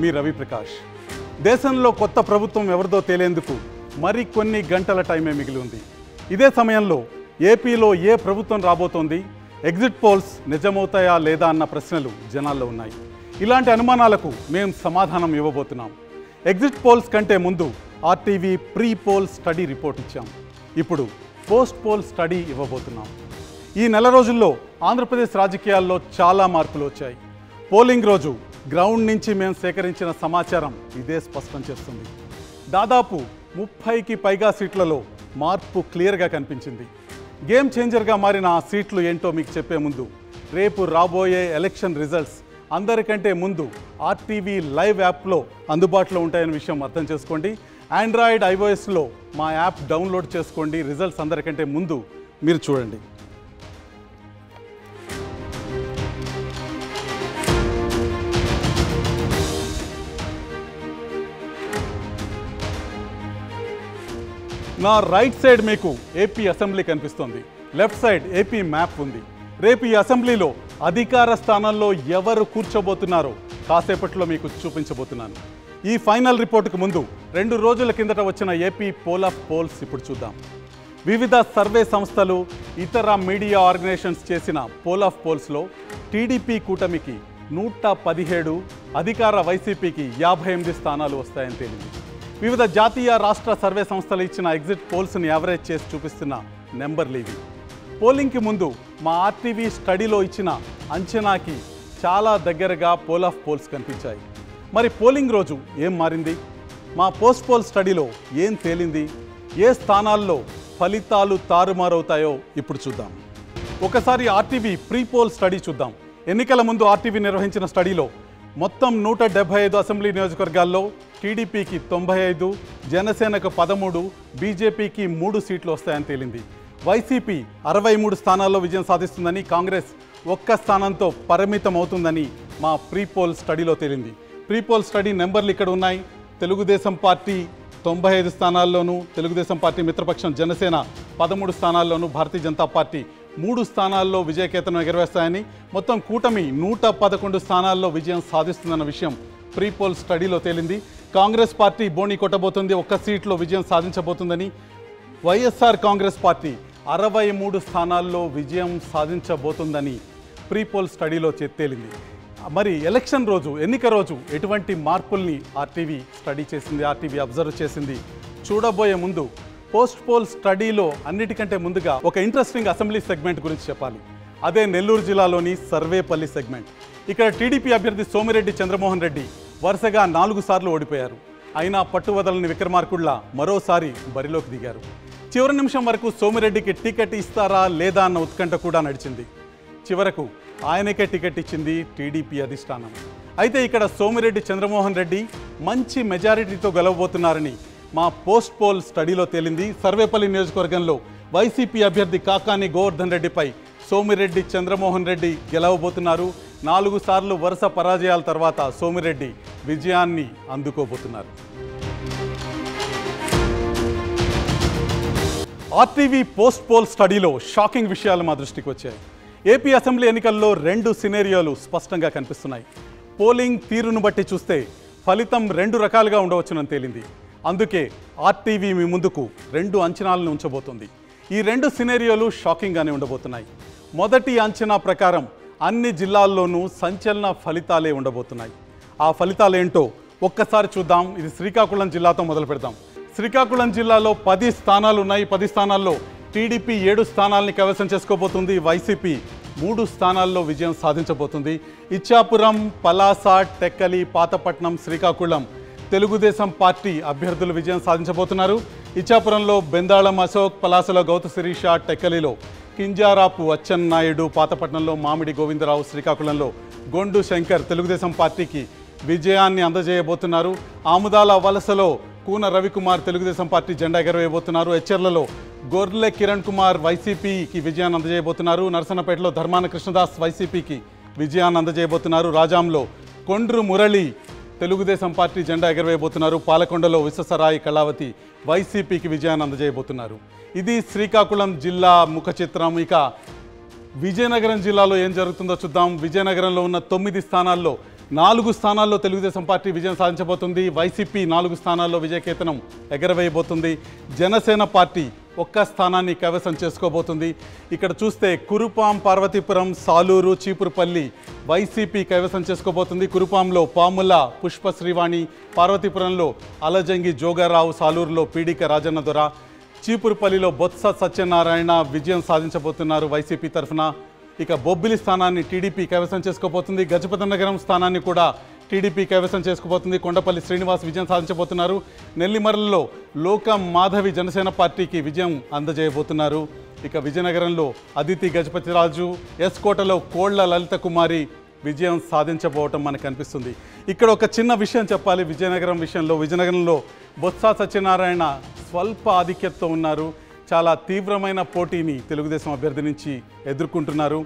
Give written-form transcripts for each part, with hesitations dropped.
మీ రవి ప్రకాష్. దేశంలో కొత్త ప్రభుత్వం ఎవరిదో తేలేందుకు మరి కొన్ని గంటల టైమే మిగిలి ఉంది. ఇదే సమయంలో ఏపీలో ఏ ప్రభుత్వం రాబోతోంది, ఎగ్జిట్ పోల్స్ నిజమవుతాయా లేదా అన్న ప్రశ్నలు జనాల్లో ఉన్నాయి. ఇలాంటి అనుమానాలకు మేము సమాధానం ఇవ్వబోతున్నాం. ఎగ్జిట్ పోల్స్ కంటే ముందు RTV pre poll study report ఇచ్చాం. ఇప్పుడు పోస్ట్ పోల్ స్టడీ ఇవ్వబోతున్నాం. ఈ నెల రోజుల్లో ఆంధ్రప్రదేశ్ రాజకీయాల్లో చాలా మార్పులు వచ్చాయి. పోలింగ్ రోజు గ్రౌండ్ నుంచి మేము సేకరించిన సమాచారం ఇదే స్పష్టం చేస్తుంది. దాదాపు 30కి పైగా సీట్లలో మార్పు క్లియర్గా కనిపించింది. గేమ్ చేంజర్గా మారిన ఆ సీట్లు ఏంటో మీకు చెప్పే ముందు రేపు రాబోయే ఎలక్షన్ రిజల్ట్స్ అందరికంటే ముందు ఆర్టీవీ లైవ్ యాప్లో అందుబాటులో ఉంటాయనే విషయం అర్థం చేసుకోండి. ఆండ్రాయిడ్, ఐఓఎస్లో మా యాప్ డౌన్లోడ్ చేసుకోండి. రిజల్ట్స్ అందరికంటే ముందు మీరు చూడండి. నా రైట్ సైడ్ మీకు ఏపీ అసెంబ్లీ కనిపిస్తోంది. లెఫ్ట్ సైడ్ ఏపీ మ్యాప్ ఉంది. రేపు ఈ అసెంబ్లీలో అధికార స్థానంలో ఎవరు కూర్చోబోతున్నారో కాసేపట్లో మీకు చూపించబోతున్నాను. ఈ ఫైనల్ రిపోర్టుకు ముందు 2 రోజుల కిందట వచ్చిన ఏపీ పోల్ ఆఫ్ పోల్స్ ఇప్పుడు చూద్దాం. వివిధ సర్వే సంస్థలు, ఇతర మీడియా ఆర్గనైజేషన్స్ చేసిన పోల్ ఆఫ్ పోల్స్లో టీడీపీ కూటమికి 117, అధికార వైసీపీకి 58 స్థానాలు వస్తాయని తేలింది. వివిధ జాతీయ, రాష్ట్ర సర్వే సంస్థలు ఇచ్చిన ఎగ్జిట్ పోల్స్ని యావరేజ్ చేసి చూపిస్తున్న నెంబర్లు ఇవి. పోలింగ్కి ముందు మా ఆర్టీవీ స్టడీలో ఇచ్చిన అంచనాకి చాలా దగ్గరగా పోల్ ఆఫ్ పోల్స్ కనిపించాయి. మరి పోలింగ్ రోజు ఏం మారింది? మా పోస్ట్ పోల్ స్టడీలో ఏం తేలింది? ఏ స్థానాల్లో ఫలితాలు తారుమారవుతాయో ఇప్పుడు చూద్దాం. ఒకసారి ఆర్టీవీ ప్రీ పోల్ స్టడీ చూద్దాం. ఎన్నికల ముందు ఆర్టీవీ నిర్వహించిన స్టడీలో మొత్తం 175 అసెంబ్లీ నియోజకవర్గాల్లో టీడీపీకి 95, జనసేనకు 13, బీజేపీకి 3 సీట్లు వస్తాయని తేలింది. వైసీపీ 63 స్థానాల్లో విజయం సాధిస్తుందని, కాంగ్రెస్ 1 స్థానంతో పరిమితం అవుతుందని మా ప్రీ పోల్ స్టడీలో తేలింది. ప్రీ పోల్ స్టడీ నెంబర్లు ఇక్కడ ఉన్నాయి. Telugu Desam party 95 స్థానాల్లోనూ, Telugu Desam party మిత్రపక్షం Janasena 13 స్థానాల్లోనూ, Bharatiya Janata party 3 స్థానాల్లో విజయకేతనం ఎగరవేస్తాయని, మొత్తం కూటమి 111 స్థానాల్లో విజయం సాధిస్తుందన్న విషయం ప్రీ పోల్ స్టడీలో తేలింది. కాంగ్రెస్ పార్టీ బోణి కొట్టబోతుంది, 1 సీట్లో విజయం సాధించబోతుందని, వైఎస్ఆర్ కాంగ్రెస్ పార్టీ 63 స్థానాల్లో విజయం సాధించబోతుందని ప్రీ పోల్ స్టడీలో తేలింది. మరి ఎలక్షన్ రోజు, ఎన్నిక రోజు ఎటువంటి మార్పుల్ని ఆర్టీవీ స్టడీ చేసింది, ఆర్టీవీ అబ్జర్వ్ చేసింది చూడబోయే ముందు పోస్ట్ పోల్ స్టడీలో అన్నిటికంటే ముందుగా ఒక ఇంట్రెస్టింగ్ అసెంబ్లీ సెగ్మెంట్ గురించి చెప్పాలి. అదే నెల్లూరు జిల్లాలోని సర్వేపల్లి సెగ్మెంట్. ఇక్కడ టీడీపీ అభ్యర్థి సోమిరెడ్డి చంద్రమోహన్ రెడ్డి వరుసగా 4 సార్లు ఓడిపోయారు. అయినా పట్టువదలని విక్రమార్కుల్లా మరోసారి బరిలోకి దిగారు. చివరి నిమిషం వరకు సోమిరెడ్డికి టికెట్ ఇస్తారా లేదా అన్న ఉత్కంఠ కూడా నడిచింది. చివరకు ఆయనకే టికెట్ ఇచ్చింది టీడీపీ అధిష్టానం. అయితే ఇక్కడ సోమిరెడ్డి చంద్రమోహన్ రెడ్డి మంచి మెజారిటీతో గెలవబోతున్నారని మా పోస్ట్ పోల్ స్టడీలో తేలింది. సర్వేపల్లి నియోజకవర్గంలో వైసీపీ అభ్యర్థి కాకాని గోవర్ధన్ రెడ్డిపై సోమిరెడ్డి చంద్రమోహన్ రెడ్డి గెలవబోతున్నారు. 4 సార్లు వరుస పరాజయాల తర్వాత సోమిరెడ్డి విజయాన్ని అందుకోబోతున్నారు. ఆర్టీవీ పోస్ట్ పోల్ స్టడీలో షాకింగ్ విషయాలు మా దృష్టికి వచ్చాయి. ఏపీ అసెంబ్లీ ఎన్నికల్లో 2 సినేరియోలు స్పష్టంగా కనిపిస్తున్నాయి. పోలింగ్ తీరును బట్టి చూస్తే ఫలితం 2 రకాలుగా ఉండవచ్చునని తేలింది. అందుకే ఆర్టీవీ మీ ముందుకు 2 అంచనాలను ఉంచబోతుంది. ఈ 2 సినేరియోలు షాకింగ్గానే ఉండబోతున్నాయి. మొదటి అంచనా ప్రకారం అన్ని జిల్లాల్లోనూ సంచలన ఫలితాలే ఉండబోతున్నాయి. ఆ ఫలితాలేంటో ఒక్కసారి చూద్దాం. ఇది శ్రీకాకుళం జిల్లాతో మొదలు పెడదాం. శ్రీకాకుళం జిల్లాలో 10 స్థానాలు ఉన్నాయి. 10 స్థానాల్లో టీడీపీ 7 స్థానాలని కైవసం చేసుకోబోతుంది. వైసీపీ 3 స్థానాల్లో విజయం సాధించబోతుంది. ఇచ్చాపురం, పలాస, టెక్కలి, పాతపట్నం, శ్రీకాకుళం తెలుగుదేశం పార్టీ అభ్యర్థులు విజయం సాధించబోతున్నారు. ఇచ్చాపురంలో బెందాళం అశోక్, పలాసలో గౌతు శిరీష, టెక్కలిలో కింజారాపు అచ్చెన్నాయుడు, పాతపట్నంలో మామిడి గోవిందరావు, శ్రీకాకుళంలో గొండు శంకర్ తెలుగుదేశం పార్టీకి విజయాన్ని అందజేయబోతున్నారు. ఆముదాల వలసలో కూన రవికుమార్ తెలుగుదేశం పార్టీ జెండా ఎగరవేయబోతున్నారు. ఎచ్చెర్లలో గొర్లె కిరణ్ కుమార్ వైసీపీకి విజయాన్ని అందజేయబోతున్నారు. నరసన్నపేటలో ధర్మాన కృష్ణదాస్ వైసీపీకి విజయాన్ని అందజేయబోతున్నారు. రాజాంలో కొండ్రు మురళి తెలుగుదేశం పార్టీ జెండా ఎగరవేయబోతున్నారు. పాలకొండలో విశ్వసరాయి కళావతి వైసీపీకి విజయాన్ని అందజేయబోతున్నారు. ఇది శ్రీకాకుళం జిల్లా ముఖ చిత్రం. ఇక విజయనగరం జిల్లాలో ఏం జరుగుతుందో చూద్దాం. విజయనగరంలో ఉన్న 9 స్థానాల్లో 4 స్థానాల్లో తెలుగుదేశం పార్టీ విజయం సాధించబోతుంది. వైసీపీ 4 స్థానాల్లో విజయకేతనం ఎగరవేయబోతుంది. జనసేన పార్టీ 1 స్థానాన్ని కైవసం చేసుకోబోతుంది. ఇక్కడ చూస్తే కురుపాం, పార్వతీపురం, సాలూరు, చీపురుపల్లి వైసీపీ కైవసం చేసుకోబోతుంది. కురుపాంలో పాముల పుష్ప శ్రీవాణి, పార్వతీపురంలో అలజంగి జోగారావు, సాలూరులో పీడిక రాజన్న దొర, చీపురుపల్లిలో బొత్స సత్యనారాయణ విజయం సాధించబోతున్నారు వైసీపీ తరఫున. ఇక బొబ్బిలి స్థానాన్ని టీడీపీ కైవసం చేసుకోబోతుంది. గజపతి నగరం స్థానాన్ని కూడా టీడీపీ కైవసం చేసుకోబోతుంది. కొండపల్లి శ్రీనివాస్ విజయం సాధించబోతున్నారు. నెల్లిమర్లలో లోకం మాధవి జనసేన పార్టీకి విజయం అందజేయబోతున్నారు. ఇక విజయనగరంలో అదితి గజపతిరాజు, ఎస్కోటలో కోళ్ల లలిత కుమారి విజయం సాధించబోవటం మనకు కనిపిస్తుంది. ఇక్కడ ఒక చిన్న విషయం చెప్పాలి విజయనగరం విషయంలో. విజయనగరంలో బొత్స సత్యనారాయణ స్వల్ప ఆధిక్యతతో ఉన్నారు. చాలా తీవ్రమైన పోటీని తెలుగుదేశం అభ్యర్థి నుంచి ఎదుర్కొంటున్నారు.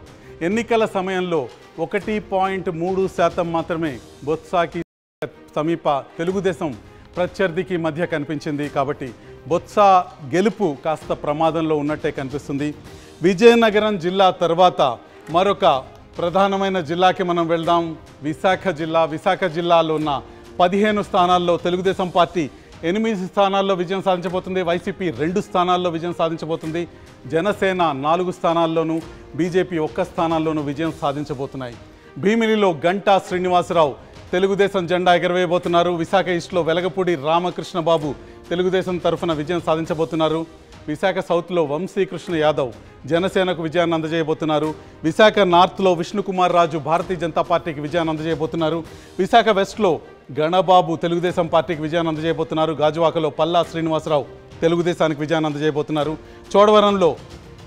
ఎన్నికల సమయంలో 1.3% మాత్రమే బొత్సాకి సమీప తెలుగుదేశం ప్రత్యర్థికి మధ్య కనిపించింది. కాబట్టి బొత్స గెలుపు కాస్త ప్రమాదంలో ఉన్నట్టే కనిపిస్తుంది. విజయనగరం జిల్లా తర్వాత మరొక ప్రధానమైన జిల్లాకి మనం వెళ్దాం. విశాఖ జిల్లా. విశాఖ జిల్లాలో ఉన్న 15 స్థానాల్లో తెలుగుదేశం పార్టీ 8 స్థానాల్లో విజయం సాధించబోతుంది. వైసీపీ 2 స్థానాల్లో విజయం సాధించబోతుంది. జనసేన 4 స్థానాల్లోనూ, బీజేపీ 1 స్థానాల్లోనూ విజయం సాధించబోతున్నాయి. భీమిలిలో గంటా శ్రీనివాసరావు తెలుగుదేశం జెండా ఎగరవేయబోతున్నారు. విశాఖ ఈస్ట్లో వెలగపూడి రామకృష్ణబాబు తెలుగుదేశం తరఫున విజయం సాధించబోతున్నారు. విశాఖ సౌత్లో వంశీకృష్ణ యాదవ్ జనసేనకు విజయాన్ని అందజేయబోతున్నారు. విశాఖ నార్త్లో విష్ణుకుమార్ రాజు భారతీయ జనతా పార్టీకి విజయాన్ని అందజేయబోతున్నారు. విశాఖ వెస్ట్లో గణబాబు తెలుగుదేశం పార్టీకి విజయాన్ని అందజేయబోతున్నారు. గాజువాకలో పల్లా శ్రీనివాసరావు తెలుగుదేశానికి విజయాన్ని అందజేయబోతున్నారు. చోడవరంలో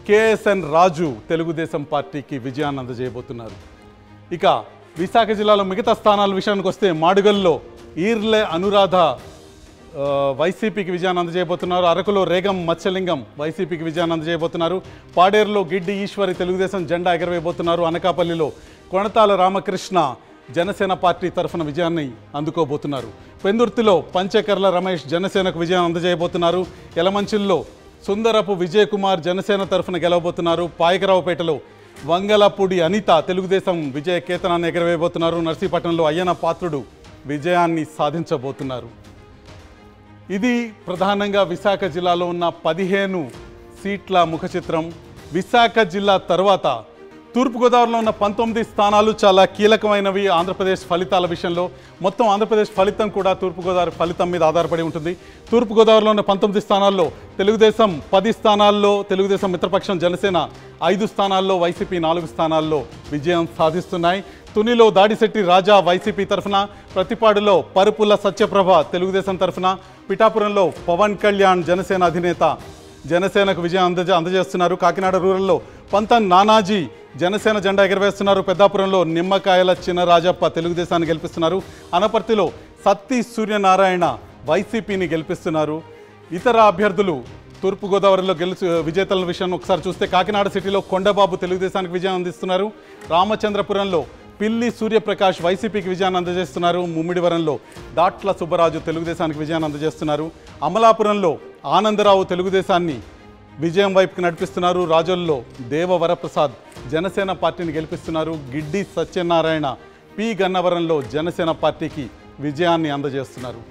కేఎస్ఎన్ రాజు తెలుగుదేశం పార్టీకి విజయాన్ని అందజేయబోతున్నారు. ఇక విశాఖ జిల్లాలో మిగతా స్థానాల విషయానికి వస్తే మాడుగల్లో ఈర్లే అనురాధ వైసీపీకి విజయాన్ని అందజేయబోతున్నారు. అరకులో రేగం మత్స్యలింగం వైసీపీకి విజయాన్ని అందజేయబోతున్నారు. పాడేరులో గిడ్డి ఈశ్వరి తెలుగుదేశం జెండా ఎగరవేయబోతున్నారు. అనకాపల్లిలో కొణతాల రామకృష్ణ జనసేన పార్టీ తరఫున విజయాన్ని అందుకోబోతున్నారు. పెందుర్తిలో పంచకర్ల రమేష్ జనసేనకు విజయం అందజేయబోతున్నారు. యలమంచిల్లో సుందరపు విజయ్ కుమార్ జనసేన తరఫున గెలవబోతున్నారు. పాయకరావుపేటలో వంగలపూడి అనిత తెలుగుదేశం విజయ కేతనాన్ని ఎగరవేయబోతున్నారు. నర్సీపట్నంలో అయ్యన పాత్రుడు విజయాన్ని సాధించబోతున్నారు. ఇది ప్రధానంగా విశాఖ జిల్లాలో ఉన్న 15 సీట్ల ముఖ చిత్రం. విశాఖ జిల్లా తర్వాత తూర్పుగోదావరిలో ఉన్న 19 స్థానాలు చాలా కీలకమైనవి ఆంధ్రప్రదేశ్ ఫలితాల విషయంలో. మొత్తం ఆంధ్రప్రదేశ్ ఫలితం కూడా తూర్పుగోదావరి ఫలితం మీద ఆధారపడి ఉంటుంది. తూర్పుగోదావరిలో ఉన్న 19 స్థానాల్లో తెలుగుదేశం 10 స్థానాల్లో, తెలుగుదేశం మిత్రపక్షం జనసేన 5 స్థానాల్లో, వైసీపీ 4 స్థానాల్లో విజయం సాధిస్తున్నాయి. తునిలో దాడిశెట్టి రాజా వైసీపీ తరఫున, ప్రతిపాడులో పరుపుల సత్యప్రభ తెలుగుదేశం తరఫున, పిఠాపురంలో పవన్ కళ్యాణ్ జనసేన అధినేత జనసేనకు విజయం అందజేస్తున్నారు. కాకినాడ రూరల్లో పంతం నానాజీ జనసేన జెండా ఎగరవేస్తున్నారు. పెద్దాపురంలో నిమ్మకాయల చినరాజప్ప తెలుగుదేశాన్ని గెలిపిస్తున్నారు. అనపర్తిలో సత్తి సూర్యనారాయణ వైసీపీని గెలిపిస్తున్నారు. ఇతర అభ్యర్థులు తూర్పుగోదావరిలో విజేతల విషయాన్ని ఒకసారి చూస్తే కాకినాడ సిటీలో కొండబాబు తెలుగుదేశానికి విజయం అందిస్తున్నారు. రామచంద్రపురంలో పిల్లి సూర్యప్రకాష్ వైసీపీకి విజయాన్ని అందజేస్తున్నారు. ముమ్మిడివరంలో దాట్ల సుబ్బరాజు తెలుగుదేశానికి విజయాన్ని అందజేస్తున్నారు. అమలాపురంలో ఆనందరావు తెలుగుదేశాన్ని విజయం వైపుకి నడిపిస్తున్నారు. రాజోల్లో దేవవరప్రసాద్ జనసేన పార్టీని గెలిపిస్తున్నారు. గిడ్డి సత్యనారాయణ పి గన్నవరంలో జనసేన పార్టీకి విజయాన్ని అందజేస్తున్నారు.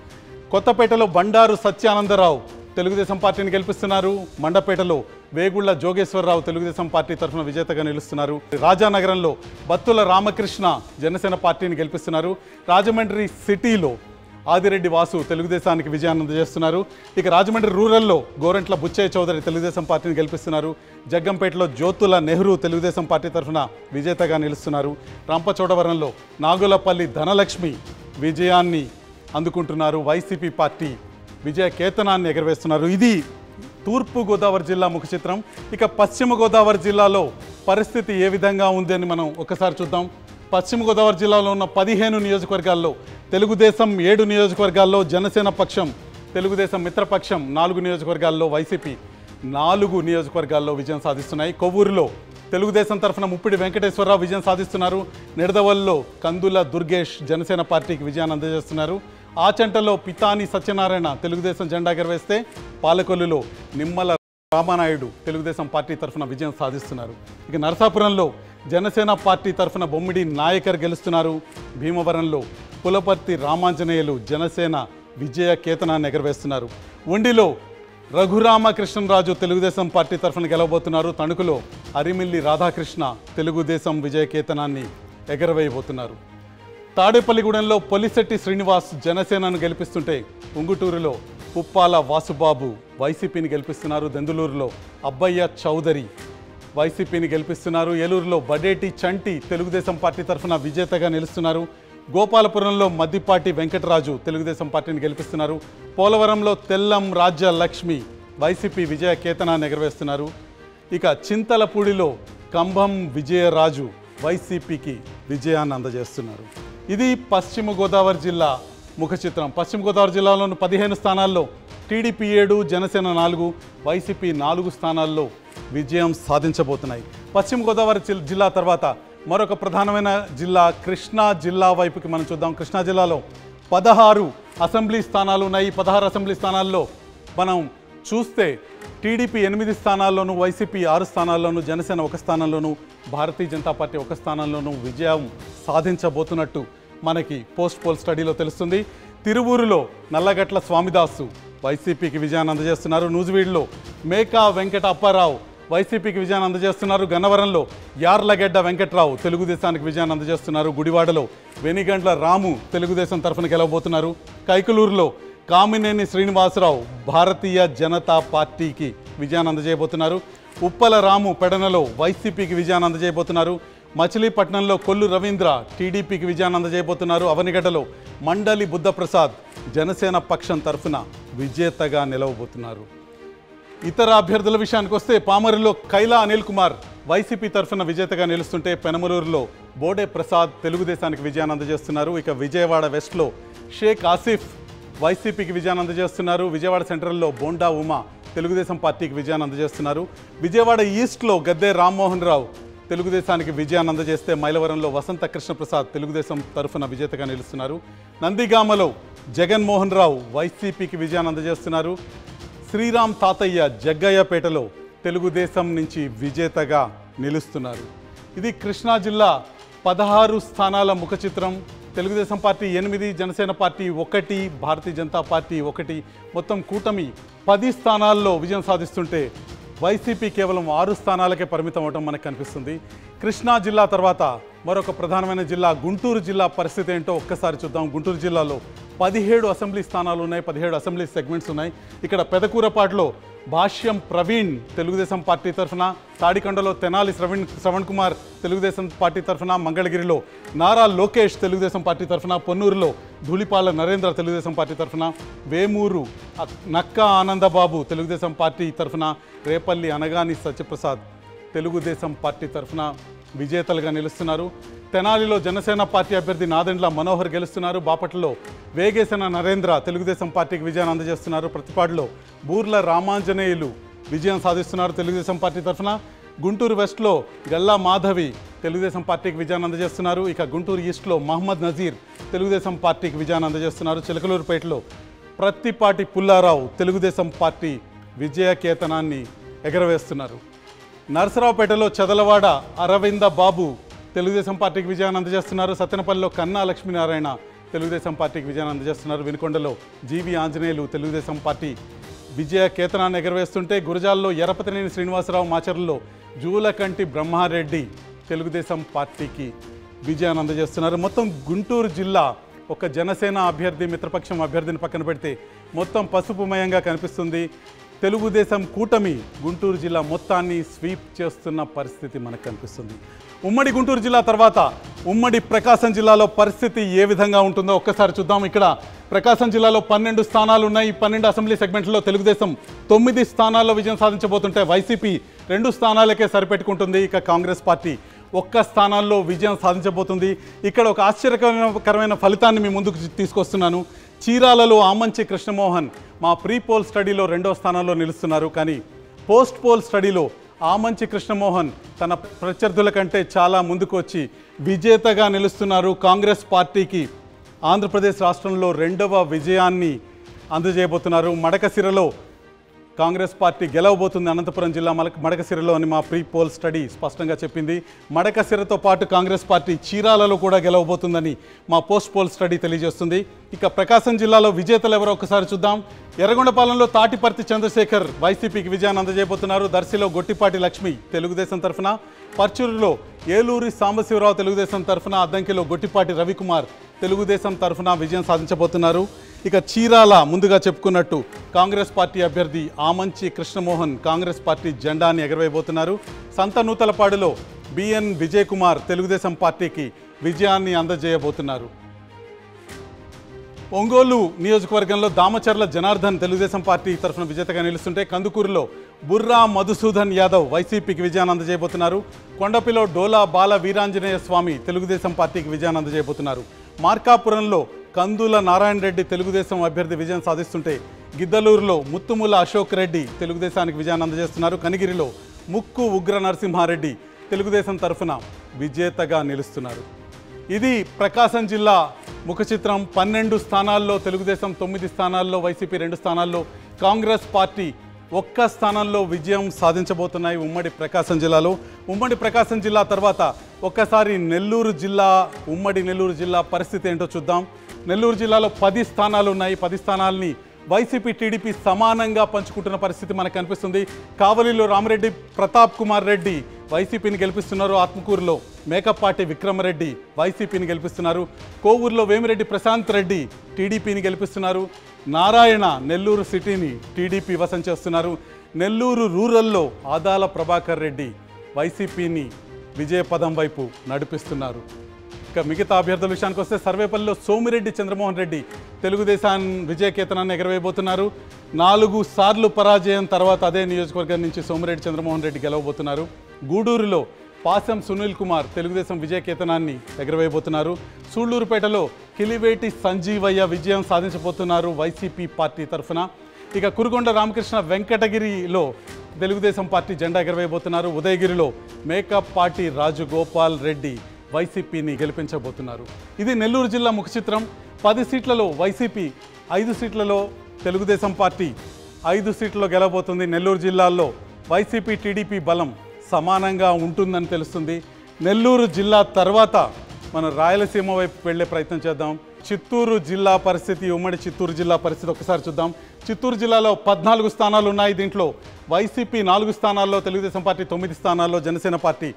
కొత్తపేటలో బండారు సత్యానందరావు తెలుగుదేశం పార్టీని గెలిపిస్తున్నారు. మండపేటలో వేగుళ్ల జోగేశ్వరరావు తెలుగుదేశం పార్టీ తరఫున విజేతగా నిలుస్తున్నారు. రాజానగరంలో బత్తుల రామకృష్ణ జనసేన పార్టీని గెలిపిస్తున్నారు. రాజమండ్రి సిటీలో ఆదిరెడ్డి వాసు తెలుగుదేశానికి విజయాన్ని అందజేస్తున్నారు. ఇక రాజమండ్రి రూరల్లో గోరంట్ల బుచ్చయ్య చౌదరి తెలుగుదేశం పార్టీని గెలిపిస్తున్నారు. జగ్గంపేటలో జ్యోతుల నెహ్రూ తెలుగుదేశం పార్టీ తరఫున విజేతగా నిలుస్తున్నారు. రాంపచోడవరంలో నాగులపల్లి ధనలక్ష్మి విజయాన్ని అందుకుంటున్నారు. వైసీపీ పార్టీ విజయ కేతనాన్ని ఎగరవేస్తున్నారు. ఇది తూర్పు గోదావరి జిల్లా ముఖ చిత్రం. ఇక పశ్చిమ గోదావరి జిల్లాలో పరిస్థితి ఏ విధంగా ఉంది అని మనం ఒకసారి చూద్దాం. పశ్చిమ గోదావరి జిల్లాలో ఉన్న 15 నియోజకవర్గాల్లో తెలుగుదేశం 7 నియోజకవర్గాల్లో, జనసేన పక్షం తెలుగుదేశం మిత్రపక్షం 4 నియోజకవర్గాల్లో, వైసీపీ 4 నియోజకవర్గాల్లో విజయం సాధిస్తున్నాయి. కొవ్వూరులో తెలుగుదేశం తరఫున ముప్పిడి వెంకటేశ్వరరావు విజయం సాధిస్తున్నారు. నిడదవల్లో కందుల దుర్గేష్ జనసేన పార్టీకి విజయాన్ని అందజేస్తున్నారు. ఆచంటలో పితాని సత్యనారాయణ తెలుగుదేశం జెండా ఎగరవేస్తే, పాలకొల్లులో నిమ్మల రామానాయుడు తెలుగుదేశం పార్టీ తరఫున విజయం సాధిస్తున్నారు. ఇక నరసాపురంలో జనసేన పార్టీ తరఫున బొమ్మిడి నాయకర్ గెలుస్తున్నారు. భీమవరంలో పులపర్తి రామాంజనేయులు జనసేన విజయ కేతనాన్ని ఎగరవేస్తున్నారు. ఉండిలో రఘురామకృష్ణరాజు తెలుగుదేశం పార్టీ తరఫున గెలవబోతున్నారు. తణుకులో అరిమిల్లి రాధాకృష్ణ తెలుగుదేశం విజయ కేతనాన్ని ఎగరవేయబోతున్నారు. తాడేపల్లిగూడెంలో పొలిశెట్టి శ్రీనివాస్ జనసేనను గెలిపిస్తుంటే ఉంగుటూరులో పుప్పాల వాసుబాబు వైసీపీని గెలిపిస్తున్నారు. దెందులూరులో అబ్బయ్య చౌదరి వైసీపీని గెలిపిస్తున్నారు. ఏలూరులో బడేటి చంటి తెలుగుదేశం పార్టీ తరఫున విజేతగా నిలుస్తున్నారు. గోపాలపురంలో మద్దిపాటి వెంకటరాజు తెలుగుదేశం పార్టీని గెలిపిస్తున్నారు. పోలవరంలో తెల్లం రాజ్య లక్ష్మి వైసీపీ విజయ కేతనాన్ని ఎగరవేస్తున్నారు. ఇక చింతలపూడిలో కంభం విజయరాజు వైసీపీకి విజయాన్ని అందజేస్తున్నారు. ఇది పశ్చిమ గోదావరి జిల్లా ముఖ చిత్రం. పశ్చిమ గోదావరి జిల్లాలోని 15 స్థానాల్లో టీడీపీ 7, జనసేన 4, వైసీపీ 4 స్థానాల్లో విజయం సాధించబోతున్నాయి. పశ్చిమ గోదావరి జిల్లా తర్వాత మరొక ప్రధానమైన జిల్లా కృష్ణా జిల్లా వైపుకి మనం చూద్దాం. కృష్ణా జిల్లాలో 16 అసెంబ్లీ స్థానాలు ఉన్నాయి. 16 అసెంబ్లీ స్థానాల్లో మనం చూస్తే TDP 8 స్థానాల్లోనూ, YCP 6 స్థానాల్లోనూ, Janasena 1 స్థానంలోనూ, Bharatiya Janata party 1 స్థానంలోనూ విజయం సాధించబోతున్నట్టు మనకి పోస్ట్ పోల్ స్టడీలో తెలుస్తుంది. తిరువూరులో నల్లగట్ల స్వామిదాసు వైసీపీకి విజయాన్ని అందజేస్తున్నారు. నూజివీడులో మేకా వెంకట అప్పారావు వైసీపీకి విజయాన్ని అందజేస్తున్నారు. గన్నవరంలో యార్లగడ్డ వెంకట్రావు తెలుగుదేశానికి విజయాన్ని అందజేస్తున్నారు. గుడివాడలో వెనిగండ్ల రాము తెలుగుదేశం తరఫున గెలవబోతున్నారు. కైకలూరులో కామినేని శ్రీనివాసరావు భారతీయ జనతా పార్టీకి విజయాన్ని అందజేయబోతున్నారు. ఉప్పల రాము పెడనలో వైసీపీకి విజయాన్ని అందజేయబోతున్నారు. మచిలీపట్నంలో కొల్లు రవీంద్ర టీడీపీకి విజయాన్ని అందజేయబోతున్నారు. అవనిగడ్డలో మండలి బుద్ధప్రసాద్ జనసేన పక్షం తరఫున విజేతగా నిలవబోతున్నారు. ఇతర అభ్యర్థుల విషయానికి వస్తే పామరులో కైలా అనిల్ కుమార్ వైసీపీ తరఫున విజేతగా నిలుస్తుంటే పెనమలూరులో బోడే ప్రసాద్ తెలుగుదేశానికి విజయాన్ని అందజేస్తున్నారు. ఇక విజయవాడ వెస్ట్లో షేక్ ఆసిఫ్ వైసీపీకి విజయాన్ని అందజేస్తున్నారు. విజయవాడ సెంట్రల్లో బోండా ఉమా తెలుగుదేశం పార్టీకి విజయాన్ని అందజేస్తున్నారు. విజయవాడ ఈస్ట్లో గద్దె రామ్మోహన్ రావు తెలుగుదేశానికి విజయాన్ని అందజేస్తే మైలవరంలో వసంత కృష్ణప్రసాద్ తెలుగుదేశం తరఫున విజేతగా నిలుస్తున్నారు. నందిగామలో జగన్మోహన్ రావు వైసీపీకి విజయాన్ని అందజేస్తున్నారు. శ్రీరామ్ తాతయ్య జగ్గయ్యపేటలో తెలుగుదేశం నుంచి విజేతగా నిలుస్తున్నారు. ఇది కృష్ణా జిల్లా 16 స్థానాల ముఖ చిత్రం. Telugu Desam party 8, Janasena party 1, Bharatiya Janata party 1, మొత్తం కూటమి 10 స్థానాల్లో విజయం సాధిస్తుంటే వైసీపీ కేవలం 6 స్థానాలకే పరిమితం అవడం మనకు కనిపిస్తుంది. కృష్ణా జిల్లా తర్వాత మరొక ప్రధానమైన జిల్లా గుంటూరు జిల్లా పరిస్థితి ఏంటో ఒక్కసారి చూద్దాం. గుంటూరు జిల్లాలో 17 అసెంబ్లీ స్థానాలు ఉన్నాయి, 17 అసెంబ్లీ సెగ్మెంట్స్ ఉన్నాయి. ఇక్కడ పెదకూరపాటులో భాష్యం ప్రవీణ్ తెలుగుదేశం పార్టీ తరఫున, తాడికొండలో తెనాలి శ్రవణ్ కుమార్ తెలుగుదేశం పార్టీ తరఫున, మంగళగిరిలో నారా లోకేష్ తెలుగుదేశం పార్టీ తరఫున, పొన్నూరులో ధూళిపాల నరేంద్ర తెలుగుదేశం పార్టీ తరఫున, వేమూరు నక్కా ఆనందబాబు తెలుగుదేశం పార్టీ తరఫున, రేపల్లి అనగాని సత్యప్రసాద్ తెలుగుదేశం పార్టీ తరఫున విజేతలుగా నిలుస్తున్నారు. తెనాలిలో జనసేన పార్టీ అభ్యర్థి నాదెండ్ల మనోహర్ గెలుస్తున్నారు. బాపట్లలో వేగేసిన నరేంద్ర తెలుగుదేశం పార్టీకి విజయాన్ని అందజేస్తున్నారు. ప్రతిపాడులో బూర్ల రామాంజనేయులు విజయం సాధిస్తున్నారు తెలుగుదేశం పార్టీ తరఫున. గుంటూరు వెస్ట్లో గల్లా మాధవి తెలుగుదేశం పార్టీకి విజయాన్ని అందజేస్తున్నారు. ఇక గుంటూరు ఈస్ట్లో మహమ్మద్ నజీర్ తెలుగుదేశం పార్టీకి విజయాన్ని అందజేస్తున్నారు. చిలకలూరుపేటలో ప్రత్తిపాటి పుల్లారావు తెలుగుదేశం పార్టీ విజయ కేతనాన్ని ఎగరవేస్తున్నారు. నరసరావుపేటలో చదలవాడ అరవింద బాబు తెలుగుదేశం పార్టీకి విజయాన్ని అందజేస్తున్నారు. సత్తెనపల్లిలో కన్నా లక్ష్మీనారాయణ తెలుగుదేశం పార్టీకి విజయాన్ని అందజేస్తున్నారు. వినుకొండలో జీవి ఆంజనేయులు తెలుగుదేశం పార్టీ విజయ కేతనాన్ని ఎగరవేస్తుంటే గురజాల్లో ఎరపతినేని శ్రీనివాసరావు, మాచర్లలో జూలకంటి బ్రహ్మారెడ్డి తెలుగుదేశం పార్టీకి విజయాన్ని అందజేస్తున్నారు. మొత్తం గుంటూరు జిల్లా ఒక జనసేన అభ్యర్థి, మిత్రపక్షం అభ్యర్థిని పక్కన పెడితే మొత్తం పసుపుమయంగా కనిపిస్తుంది. తెలుగుదేశం కూటమి గుంటూరు జిల్లా మొత్తాన్ని స్వీప్ చేస్తున్న పరిస్థితి మనకు కనిపిస్తుంది. ఉమ్మడి గుంటూరు జిల్లా తర్వాత ఉమ్మడి ప్రకాశం జిల్లాలో పరిస్థితి ఏ విధంగా ఉంటుందో ఒక్కసారి చూద్దాం. ఇక్కడ ప్రకాశం జిల్లాలో 12 స్థానాలు ఉన్నాయి. 12 అసెంబ్లీ సెగ్మెంట్లో తెలుగుదేశం 9 స్థానాల్లో విజయం సాధించబోతుంటే వైసీపీ 2 స్థానాలకే సరిపెట్టుకుంటుంది. ఇక కాంగ్రెస్ పార్టీ 1 స్థానాల్లో విజయం సాధించబోతుంది. ఇక్కడ ఒక ఆశ్చర్యకరమైన ఫలితాన్ని మీ ముందుకు తీసుకొస్తున్నాను. చీరాలలో ఆమంచి కృష్ణమోహన్ మా ప్రీ పోల్ స్టడీలో 2వ స్థానంలో నిలుస్తున్నారు. కానీ పోస్ట్ పోల్ స్టడీలో ఆమంచి కృష్ణమోహన్ తన ప్రత్యర్థుల కంటే చాలా ముందుకు వచ్చి విజేతగా నిలుస్తున్నారు. కాంగ్రెస్ పార్టీకి ఆంధ్రప్రదేశ్ రాష్ట్రంలో 2వ విజయాన్ని అందజేయబోతున్నారు. మడకసిరలో కాంగ్రెస్ పార్టీ గెలవబోతుంది అనంతపురం జిల్లా మడకసిరలో అని మా ప్రీ పోల్ స్టడీ స్పష్టంగా చెప్పింది. మడకసిరతో పాటు కాంగ్రెస్ పార్టీ చీరాలలో కూడా గెలవబోతుందని మా పోస్ట్ పోల్ స్టడీ తెలియజేస్తుంది. ఇక ప్రకాశం జిల్లాలో విజేతలు ఎవరో ఒకసారి చూద్దాం. ఎర్రగొండపాలెంలో తాటిపర్తి చంద్రశేఖర్ వైసీపీకి విజయాన్ని అందజేయబోతున్నారు. దర్శిలో గొట్టిపాటి లక్ష్మి తెలుగుదేశం తరఫున, పర్చూరులో ఏలూరి సాంబశివరావు తెలుగుదేశం తరఫున, అద్దంకిలో గొట్టిపాటి రవికుమార్ తెలుగుదేశం తరఫున విజయం సాధించబోతున్నారు. ఇక చీరాల ముందుగా చెప్పుకున్నట్టు కాంగ్రెస్ పార్టీ అభ్యర్థి ఆమంచి కృష్ణమోహన్ కాంగ్రెస్ పార్టీ జెండాని ఎగరవేయబోతున్నారు. సంతనూతలపాడులో బిఎన్ విజయ్ కుమార్ తెలుగుదేశం పార్టీకి విజయాన్ని అందజేయబోతున్నారు. ఒంగోలు నియోజకవర్గంలో దామచర్ల జనార్దన్ తెలుగుదేశం పార్టీ తరఫున విజేతగా నిలుస్తుంటే, కందుకూరులో బుర్రా మధుసూదన్ యాదవ్ వైసీపీకి విజయాన్ని అందజేయబోతున్నారు. కొండపిలో డోలా బాల వీరాంజనేయ స్వామి తెలుగుదేశం పార్టీకి విజయాన్ని అందజేయబోతున్నారు. మార్కాపురంలో కందుల నారాయణ రెడ్డి తెలుగుదేశం అభ్యర్థి విజయం సాధిస్తుంటే, గిద్దలూరులో ముత్తుముల అశోక్ రెడ్డి తెలుగుదేశానికి విజయాన్ని అందజేస్తున్నారు. కనిగిరిలో ముక్కు ఉగ్ర నరసింహారెడ్డి తెలుగుదేశం తరఫున విజేతగా నిలుస్తున్నారు. ఇది ప్రకాశం జిల్లా ముఖ చిత్రం. 12 స్థానాల్లో తెలుగుదేశం, 9 స్థానాల్లో వైసీపీ, 2 స్థానాల్లో కాంగ్రెస్ పార్టీ 1 స్థానంలో విజయం సాధించబోతున్నాయి ఉమ్మడి ప్రకాశం జిల్లాలో. ఉమ్మడి ప్రకాశం జిల్లా తర్వాత ఒక్కసారి నెల్లూరు జిల్లా, ఉమ్మడి నెల్లూరు జిల్లా పరిస్థితి ఏంటో చూద్దాం. నెల్లూరు జిల్లాలో 10 స్థానాలు ఉన్నాయి. 10 స్థానాలని వైసీపీ, టీడీపీ సమానంగా పంచుకుంటున్న పరిస్థితి మనకు కనిపిస్తుంది. కావలిలో రామిరెడ్డి ప్రతాప్ కుమార్ రెడ్డి వైసీపీని గెలిపిస్తున్నారు. ఆత్మకూరులో మేకపాటి విక్రమరెడ్డి వైసీపీని గెలిపిస్తున్నారు. కోవూరులో వేమిరెడ్డి ప్రశాంత్ రెడ్డి టీడీపీని గెలిపిస్తున్నారు. నారాయణ నెల్లూరు సిటీని టీడీపీ వశం చేస్తున్నారు. నెల్లూరు రూరల్లో ఆదాల ప్రభాకర్ రెడ్డి వైసీపీని విజయపదం వైపు నడిపిస్తున్నారు. ఇక మిగతా అభ్యర్థుల విషయానికి వస్తే, సర్వేపల్లిలో సోమిరెడ్డి చంద్రమోహన్ రెడ్డి తెలుగుదేశాన్ని విజయకేతనాన్ని ఎగరవేయబోతున్నారు. 4 సార్లు పరాజయం తర్వాత అదే నియోజకవర్గం నుంచి సోమిరెడ్డి చంద్రమోహన్ రెడ్డి గెలవబోతున్నారు. గూడూరులో పాసం సునీల్ కుమార్ తెలుగుదేశం విజయకేతనాన్ని ఎగరవేయబోతున్నారు. సూళ్లూరుపేటలో కిలివేటి సంజీవయ్య విజయం సాధించబోతున్నారు వైసీపీ పార్టీ తరఫున. ఇక కురుగొండ రామకృష్ణ వెంకటగిరిలో తెలుగుదేశం పార్టీ జెండా ఎగరవేయబోతున్నారు. ఉదయగిరిలో మేకపాటి రాజగోపాల్ రెడ్డి వైసీపీని గెలిపించబోతున్నారు. ఇది నెల్లూరు జిల్లా ముఖ చిత్రం. 10 సీట్లలో వైసీపీ, 5 సీట్లలో తెలుగుదేశం పార్టీ 5 సీట్లలో గెలవబోతుంది. నెల్లూరు జిల్లాలో వైసీపీ, టీడీపీ బలం సమానంగా ఉంటుందని తెలుస్తుంది. నెల్లూరు జిల్లా తర్వాత మనం రాయలసీమ వైపు వెళ్ళే ప్రయత్నం చేద్దాం. చిత్తూరు జిల్లా పరిస్థితి, ఉమ్మడి చిత్తూరు జిల్లా పరిస్థితి ఒకసారి చూద్దాం. చిత్తూరు జిల్లాలో 14 స్థానాలు ఉన్నాయి. దీంట్లో వైసీపీ 4 స్థానాల్లో, తెలుగుదేశం పార్టీ 9 స్థానాల్లో, జనసేన పార్టీ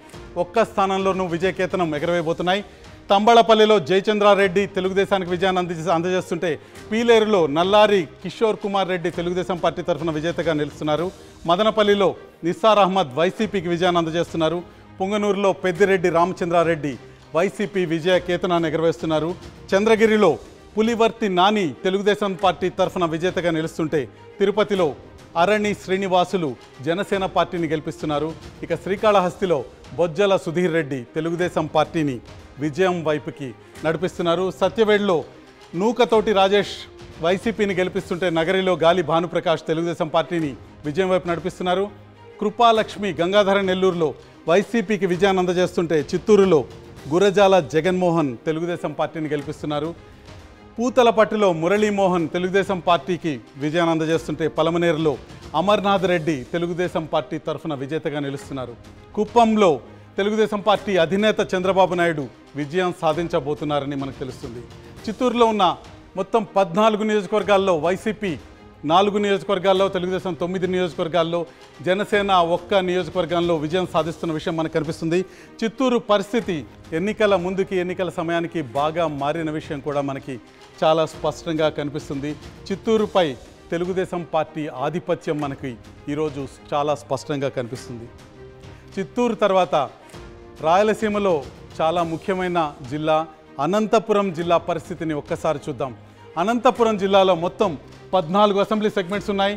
1 స్థానంలోనూ విజయకేతనం ఎగరవేయబోతున్నాయి. తంబళపల్లిలో జయచంద్రారెడ్డి తెలుగుదేశానికి విజయాన్ని అందజేస్తుంటే, పీలేరులో నల్లారి కిషోర్ కుమార్ రెడ్డి తెలుగుదేశం పార్టీ తరఫున విజేతగా నిలుస్తున్నారు. మదనపల్లిలో నిస్సార్ అహ్మద్ వైసీపీకి విజయాన్ని అందజేస్తున్నారు. పుంగనూరులో పెద్దిరెడ్డి రామచంద్రారెడ్డి వైసీపీ విజయకేతనాన్ని ఎగరవేస్తున్నారు. చంద్రగిరిలో పులివర్తి నాని తెలుగుదేశం పార్టీ తరఫున విజేతగా నిలుస్తుంటే, తిరుపతిలో అరణి శ్రీనివాసులు జనసేన పార్టీని గెలిపిస్తున్నారు. ఇక శ్రీకాళహస్తిలో బొజ్జల సుధీర్ రెడ్డి తెలుగుదేశం పార్టీని విజయం వైపుకి నడిపిస్తున్నారు. సత్యవేడ్లో నూకతోటి రాజేష్ వైసీపీని గెలిపిస్తుంటే, నగరిలో గాలి భానుప్రకాష్ తెలుగుదేశం పార్టీని విజయం వైపు నడిపిస్తున్నారు. కృపాలక్ష్మి గంగాధర నెల్లూరులో వైసీపీకి విజయాన్ని అందజేస్తుంటే, చిత్తూరులో గురజాల జగన్మోహన్ తెలుగుదేశం పార్టీని గెలిపిస్తున్నారు. పూతలపట్టులో మురళీమోహన్ తెలుగుదేశం పార్టీకి విజయాన్ని అందజేస్తుంటే, పలమనేరులో అమర్నాథ్ రెడ్డి తెలుగుదేశం పార్టీ తరఫున విజేతగా నిలుస్తున్నారు. కుప్పంలో తెలుగుదేశం పార్టీ అధినేత చంద్రబాబు నాయుడు విజయం సాధించబోతున్నారని మనకు తెలుస్తుంది. చిత్తూరులో ఉన్న మొత్తం 14 నియోజకవర్గాల్లో వైసీపీ 4 నియోజకవర్గాల్లో, తెలుగుదేశం 9 నియోజకవర్గాల్లో, జనసేన 1 నియోజకవర్గంలో విజయం సాధిస్తున్న విషయం మనకు కనిపిస్తుంది. చిత్తూరు పరిస్థితి ఎన్నికల ముందుకి, ఎన్నికల సమయానికి బాగా మారిన విషయం కూడా మనకి చాలా స్పష్టంగా కనిపిస్తుంది. చిత్తూరుపై తెలుగుదేశం పార్టీ ఆధిపత్యం మనకి ఈరోజు చాలా స్పష్టంగా కనిపిస్తుంది. చిత్తూరు తర్వాత రాయలసీమలో చాలా ముఖ్యమైన జిల్లా అనంతపురం జిల్లా పరిస్థితిని ఒక్కసారి చూద్దాం. అనంతపురం జిల్లాలో మొత్తం 14 అసెంబ్లీ సెగ్మెంట్స్ ఉన్నాయి.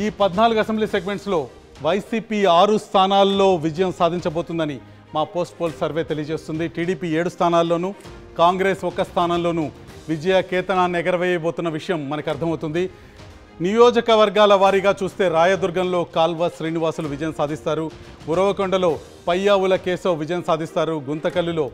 ఈ 14 అసెంబ్లీ సెగ్మెంట్స్లో వైసీపీ 6 స్థానాల్లో విజయం సాధించబోతుందని మా పోస్ట్ పోల్ సర్వే తెలియజేస్తుంది. టీడీపీ 7 స్థానాల్లోనూ, కాంగ్రెస్ 1 స్థానంలోనూ విజయ కేతనాన్ని ఎగరవేయబోతున్న విషయం మనకు అర్థమవుతుంది. నియోజకవర్గాల వారీగా చూస్తే, రాయదుర్గంలో కాల్వ శ్రీనివాసులు విజయం సాధిస్తారు. ఉరవకొండలో పయ్యావుల కేశవ్ విజయం సాధిస్తారు. గుంతకల్లులో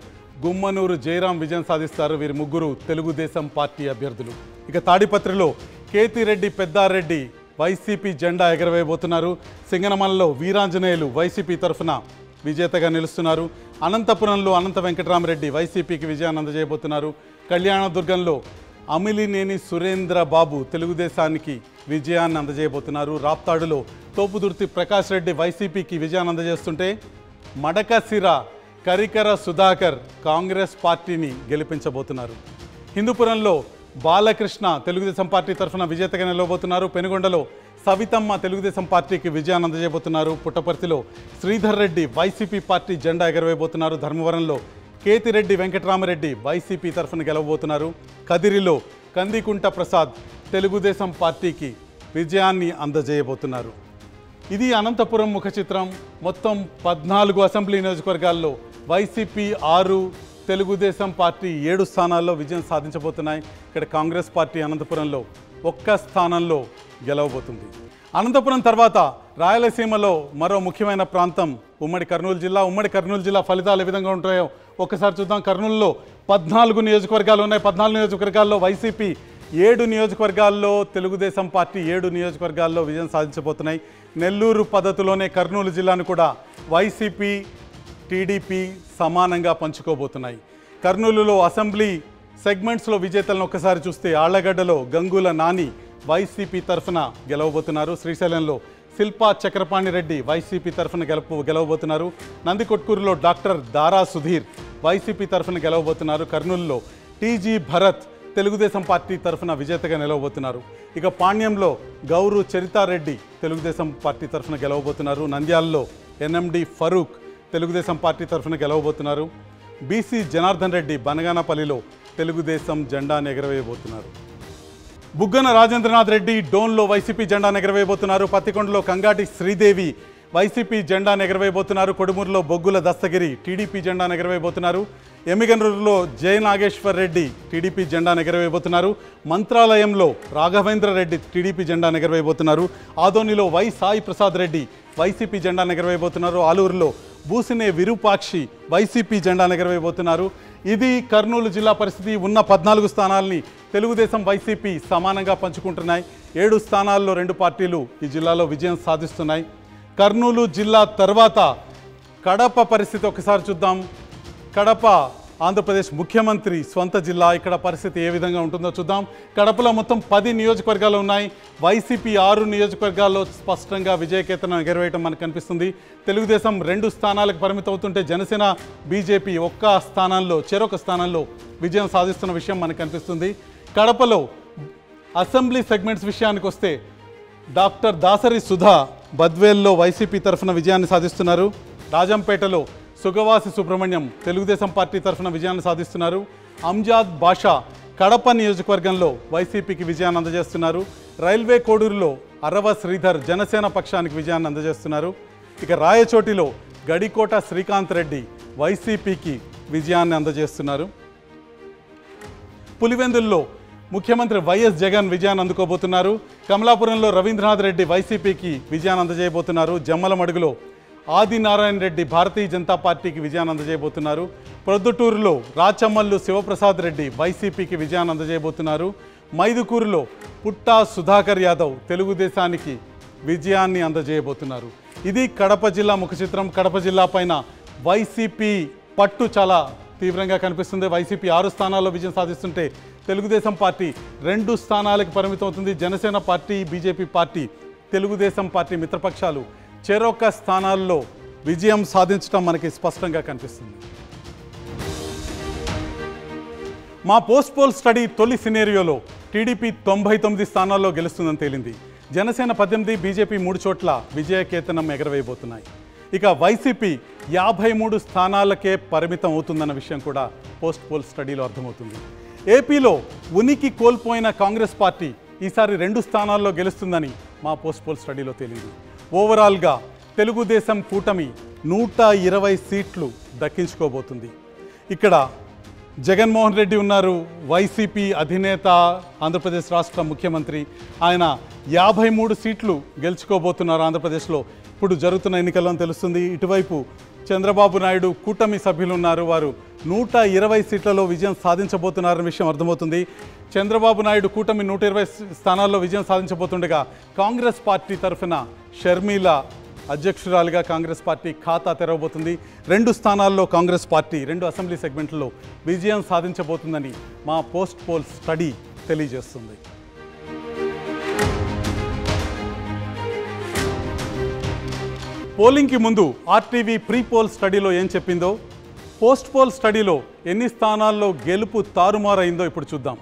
గుమ్మనూరు జయరాం విజయం సాధిస్తారు. వీరి ముగ్గురు తెలుగుదేశం పార్టీ అభ్యర్థులు. ఇక తాడిపత్రిలో కేతిరెడ్డి పెద్దారెడ్డి వైసీపీ జెండా ఎగరవేయబోతున్నారు. సింగనమలలో వీరాంజనేయులు వైసీపీ తరఫున విజేతగా నిలుస్తున్నారు. అనంతపురంలో అనంత వెంకటరామరెడ్డి వైసీపీకి విజయాన్ని అందజేయబోతున్నారు. కళ్యాణదుర్గంలో అమిలినేని సురేంద్ర బాబు తెలుగుదేశానికి విజయాన్ని అందజేయబోతున్నారు. రాప్తాడులో తోపుదుర్తి ప్రకాష్ రెడ్డి వైసీపీకి విజయాన్ని అందజేస్తుంటే మడకసిర కరికర సుధాకర్ కాంగ్రెస్ పార్టీని గెలిపించబోతున్నారు. హిందూపురంలో బాలకృష్ణ తెలుగుదేశం పార్టీ తరఫున విజేతగా నిలవబోతున్నారు. పెనుగొండలో సవితమ్మ తెలుగుదేశం పార్టీకి విజయాన్ని అందజేయబోతున్నారు. పుట్టపర్తిలో శ్రీధర్ రెడ్డి వైసీపీ పార్టీ జెండా ఎగరవేయబోతున్నారు. ధర్మవరంలో కేతిరెడ్డి వెంకటరామరెడ్డి వైసీపీ తరఫున గెలవబోతున్నారు. కదిరిలో కందికుంట ప్రసాద్ తెలుగుదేశం పార్టీకి విజయాన్ని అందజేయబోతున్నారు. ఇది అనంతపురం ముఖ చిత్రం. మొత్తం 14 అసెంబ్లీ నియోజకవర్గాల్లో వైసీపీ 6, తెలుగుదేశం పార్టీ 7 స్థానాల్లో విజయం సాధించబోతున్నాయి. ఇక్కడ కాంగ్రెస్ పార్టీ అనంతపురంలో 1 స్థానంలో గెలవబోతుంది. అనంతపురం తర్వాత రాయలసీమలో మరో ముఖ్యమైన ప్రాంతం ఉమ్మడి కర్నూలు జిల్లా. ఉమ్మడి కర్నూలు జిల్లా ఫలితాలు ఏ విధంగా ఉంటాయో ఒక్కసారి చూద్దాం. కర్నూలులో 14 నియోజకవర్గాలు ఉన్నాయి. 14 నియోజకవర్గాల్లో వైసీపీ 7 నియోజకవర్గాల్లో, తెలుగుదేశం పార్టీ 7 నియోజకవర్గాల్లో విజయం సాధించబోతున్నాయి. నెల్లూరు పద్ధతిలోనే కర్నూలు జిల్లాను కూడా వైసీపీ, టీడీపీ సమానంగా పంచుకోబోతున్నాయి. కర్నూలులో అసెంబ్లీ సెగ్మెంట్స్లో విజేతలను ఒక్కసారి చూస్తే ఆళ్లగడ్డలో గంగుల నాని వైసీపీ తరఫున గెలవబోతున్నారు. శ్రీశైలంలో శిల్పా చక్రపాణి రెడ్డి వైసీపీ తరఫున గెలవబోతున్నారు. నందికొట్కూరులో డాక్టర్ దారా సుధీర్ వైసీపీ తరఫున గెలవబోతున్నారు. కర్నూలులో టీజీ భరత్ తెలుగుదేశం పార్టీ తరఫున విజేతగా నిలవబోతున్నారు. ఇక పాణ్యంలో గౌరు చరితారెడ్డి తెలుగుదేశం పార్టీ తరఫున గెలవబోతున్నారు. నంద్యాలలో ఎన్ఎండి ఫరూక్ తెలుగుదేశం పార్టీ తరఫున గెలవబోతున్నారు. బీసీ జనార్దన్ రెడ్డి బనగానపల్లిలో తెలుగుదేశం జెండాను ఎగరవేయబోతున్నారు. బుగ్గన రాజేంద్రనాథ్ రెడ్డి డోన్లో వైసీపీ జెండాను ఎగరవేయబోతున్నారు. పత్తికొండలో కంగాటి శ్రీదేవి వైసీపీ జెండాను ఎగరవేయబోతున్నారు. కొడుమూరులో బొగ్గుల దస్తగిరి టీడీపీ జెండాను ఎగరవేయబోతున్నారు. ఎమ్మిగనూరులో జయనాగేశ్వర్ రెడ్డి టీడీపీ జెండాను ఎగరవేయబోతున్నారు. మంత్రాలయంలో రాఘవేంద్ర రెడ్డి టీడీపీ జెండాను ఎగరవేయబోతున్నారు. ఆదోనిలో వై సాయి ప్రసాద్ రెడ్డి వైసీపీ జెండాను ఎగరవేయబోతున్నారు. ఆలూరులో బూసినే విరూపాక్షి వైసీపీ జెండాను ఎగరవేయబోతున్నారు. ఇది కర్నూలు జిల్లా పరిస్థితి. ఉన్న 14 స్థానాల్ని తెలుగుదేశం, వైసీపీ సమానంగా పంచుకుంటున్నాయి. 7 స్థానాల్లో 2 పార్టీలు ఈ జిల్లాలో విజయం సాధిస్తున్నాయి. కర్నూలు జిల్లా తర్వాత కడప పరిస్థితి ఒకసారి చూద్దాం. కడప ఆంధ్రప్రదేశ్ ముఖ్యమంత్రి స్వంత జిల్లా. ఇక్కడ పరిస్థితి ఏ విధంగా ఉంటుందో చూద్దాం. కడపలో మొత్తం 10 నియోజకవర్గాలు ఉన్నాయి. వైసీపీ 6 నియోజకవర్గాల్లో స్పష్టంగా విజయకేతనం ఎగరవేయటం మనకు కనిపిస్తుంది. తెలుగుదేశం 2 స్థానాలకు పరిమితం అవుతుంటే జనసేన, బీజేపీ చెరొక స్థానంలో విజయం సాధిస్తున్న విషయం మనకు కనిపిస్తుంది. కడపలో అసెంబ్లీ సెగ్మెంట్స్ విషయానికి వస్తే డాక్టర్ దాసరి సుధా బద్వేల్లో వైసీపీ తరఫున విజయాన్ని సాధిస్తున్నారు. రాజంపేటలో సుగవాసి సుబ్రహ్మణ్యం తెలుగుదేశం పార్టీ తరఫున విజయాన్ని సాధిస్తున్నారు. అంజాద్ బాషా కడప నియోజకవర్గంలో వైసీపీకి విజయాన్ని అందజేస్తున్నారు. రైల్వే కోడూరులో అరవ శ్రీధర్ జనసేన పక్షానికి విజయాన్ని అందజేస్తున్నారు. ఇక రాయచోటిలో గడికోట శ్రీకాంత్ రెడ్డి వైసీపీకి విజయాన్ని అందజేస్తున్నారు. పులివెందుల్లో ముఖ్యమంత్రి వైఎస్ జగన్ విజయాన్ని అందుకోబోతున్నారు. కమలాపురంలో రవీంద్రనాథ్ రెడ్డి వైసీపీకి విజయాన్ని అందజేయబోతున్నారు. జమ్మలమడుగులో ఆదినారాయణ రెడ్డి భారతీయ జనతా పార్టీకి విజయాన్ని అందజేయబోతున్నారు. ప్రొద్దుటూరులో రాచమల్లు శివప్రసాద్ రెడ్డి వైసీపీకి విజయాన్ని అందజేయబోతున్నారు. మైదుకూరులో పుట్టా సుధాకర్ యాదవ్ తెలుగుదేశానికి విజయాన్ని అందజేయబోతున్నారు. ఇది కడప జిల్లా ముఖ చిత్రం. కడప జిల్లా పైన వైసీపీ పట్టు చాలా తీవ్రంగా కనిపిస్తుంది. వైసీపీ 6 స్థానాల్లో విజయం సాధిస్తుంటే తెలుగుదేశం పార్టీ 2 స్థానాలకు పరిమితం అవుతుంది. Janasena party, BJP party, Telugu Desam party మిత్రపక్షాలు చెరొక స్థానాల్లో విజయం సాధించడం మనకి స్పష్టంగా కనిపిస్తుంది. మా పోస్ట్ పోల్ స్టడీ తొలి సినేరియోలో టీడీపీ 99 స్థానాల్లో గెలుస్తుందని తేలింది. జనసేన 18, బీజేపీ 3 చోట్ల విజయకేతనం ఎగరవేయబోతున్నాయి. ఇక వైసీపీ 53 స్థానాలకే పరిమితం అవుతుందన్న విషయం కూడా పోస్ట్ పోల్ స్టడీలో అర్థమవుతుంది. ఏపీలో ఉనికి కోల్పోయిన కాంగ్రెస్ పార్టీ ఈసారి 2 స్థానాల్లో గెలుస్తుందని మా పోస్ట్ పోల్ స్టడీలో తేలింది. ఓవరాల్గా తెలుగుదేశం కూటమి 120 సీట్లు దక్కించుకోబోతుంది. ఇక్కడ జగన్మోహన్ రెడ్డి ఉన్నారు, వైసీపీ అధినేత, ఆంధ్రప్రదేశ్ రాష్ట్ర ముఖ్యమంత్రి. ఆయన 53 సీట్లు గెలుచుకోబోతున్నారు ఆంధ్రప్రదేశ్లో. ఇప్పుడు జరుగుతున్న ఎన్నికల్లో తెలుస్తుంది. ఇటువైపు చంద్రబాబు నాయుడు కూటమి సభ్యులు ఉన్నారు. వారు 120 సీట్లలో విజయం సాధించబోతున్నారన్న విషయం అర్థమవుతుంది. చంద్రబాబు నాయుడు కూటమి 120 స్థానాల్లో విజయం సాధించబోతుండగా కాంగ్రెస్ పార్టీ తరఫున షర్మిల అధ్యక్షురాలిగా కాంగ్రెస్ పార్టీ ఖాతా తెరవబోతుంది. 2 స్థానాల్లో కాంగ్రెస్ పార్టీ 2 అసెంబ్లీ సెగ్మెంట్లలో విజయం సాధించబోతుందని మా పోస్ట్ పోల్ స్టడీ తెలియజేస్తుంది. పోలింగ్కి ముందు ఆర్టీవీ ప్రీ పోల్ స్టడీలో ఏం చెప్పిందో, పోస్ట్ పోల్ స్టడీలో ఎన్ని స్థానాల్లో గెలుపు తారుమారైందో ఇప్పుడు చూద్దాం.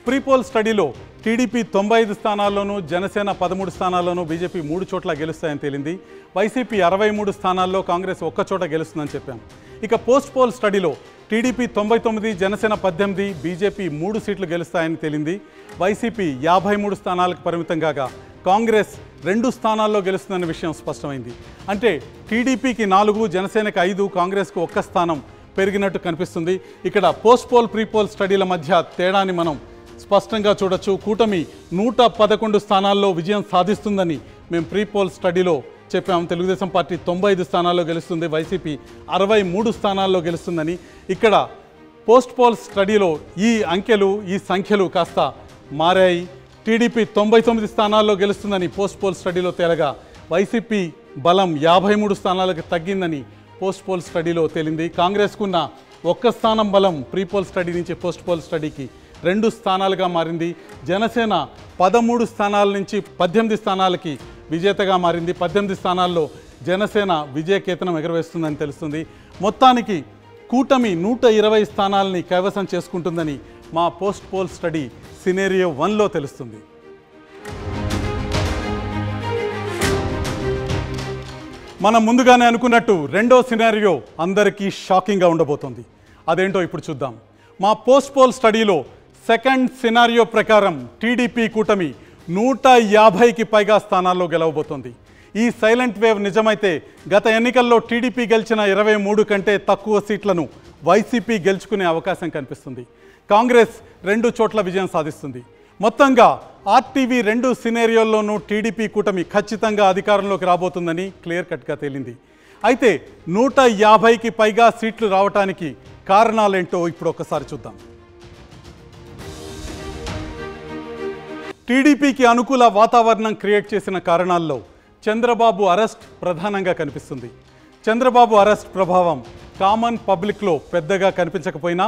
ప్రీ పోల్ స్టడీలో టీడీపీ 95 స్థానాల్లోనూ, జనసేన 13 స్థానాల్లోనూ, బీజేపీ 3 చోట్ల గెలుస్తాయని తేలింది. వైసీపీ 63 స్థానాల్లో, కాంగ్రెస్ 1 చోట గెలుస్తుందని చెప్పాం. ఇక పోస్ట్ పోల్ స్టడీలో టీడీపీ 99, జనసేన 18, బీజేపీ 3 సీట్లు గెలుస్తాయని తేలింది. వైసీపీ 53 స్థానాలకు పరిమితం కాగా కాంగ్రెస్ 2 స్థానాల్లో గెలుస్తుందన్న విషయం స్పష్టమైంది. అంటే టీడీపీకి 4, జనసేనకి 5, కాంగ్రెస్కు 1 స్థానం పెరిగినట్టు కనిపిస్తుంది. ఇక్కడ పోస్ట్ పోల్ ప్రీ పోల్ స్టడీల మధ్య తేడాని మనం స్పష్టంగా చూడొచ్చు. కూటమి 111 స్థానాల్లో విజయం సాధిస్తుందని మేము ప్రీ పోల్ స్టడీలో చెప్పాము. తెలుగుదేశం పార్టీ 95 స్థానాల్లో గెలుస్తుంది, వైసీపీ 63 స్థానాల్లో గెలుస్తుందని. ఇక్కడ పోస్ట్ పోల్ స్టడీలో ఈ అంకెలు, ఈ సంఖ్యలు కాస్త మారాయి. టీడీపీ 99 స్థానాల్లో గెలుస్తుందని పోస్ట్ పోల్ స్టడీలో తేలగా వైసీపీ బలం 53 స్థానాలకు తగ్గిందని పోస్ట్ పోల్ స్టడీలో తేలింది. కాంగ్రెస్కున్న 1 స్థానం బలం ప్రీ పోల్ స్టడీ నుంచి పోస్ట్ పోల్ స్టడీకి 2 స్థానాలుగా మారింది. జనసేన 13 స్థానాల నుంచి 18 స్థానాలకి విజేతగా మారింది. 18 స్థానాల్లో జనసేన విజయకేతనం ఎగరవేస్తుందని తెలుస్తుంది. మొత్తానికి కూటమి 120 స్థానాలని కైవసం చేసుకుంటుందని మా పోస్ట్ పోల్ స్టడీ సినేరియో 1లో తెలుస్తుంది. మనం ముందుగానే అనుకున్నట్టు రెండో సినారియో అందరికీ షాకింగ్గా ఉండబోతోంది. అదేంటో ఇప్పుడు చూద్దాం. మా పోస్ట్ పోల్ స్టడీలో సెకండ్ సినారియో ప్రకారం టీడీపీ కూటమి 150కి పైగా స్థానాల్లో గెలవబోతోంది. ఈ సైలెంట్ వేవ్ నిజమైతే గత ఎన్నికల్లో టీడీపీ గెలిచిన 23 కంటే తక్కువ సీట్లను వైసీపీ గెలుచుకునే అవకాశం కనిపిస్తుంది. కాంగ్రెస్ 2 చోట్ల విజయం సాధిస్తుంది. మొత్తంగా ఆర్టీవీ 2 సినేరియోల్లోనూ టీడీపీ కూటమి ఖచ్చితంగా అధికారంలోకి రాబోతుందని క్లియర్ కట్గా తేలింది. అయితే 150కి పైగా సీట్లు రావటానికి కారణాలేంటో ఇప్పుడు ఒకసారి చూద్దాం. టీడీపీకి అనుకూల వాతావరణం క్రియేట్ చేసిన కారణాల్లో చంద్రబాబు అరెస్ట్ ప్రధానంగా కనిపిస్తుంది. చంద్రబాబు అరెస్ట్ ప్రభావం కామన్ పబ్లిక్లో పెద్దగా కనిపించకపోయినా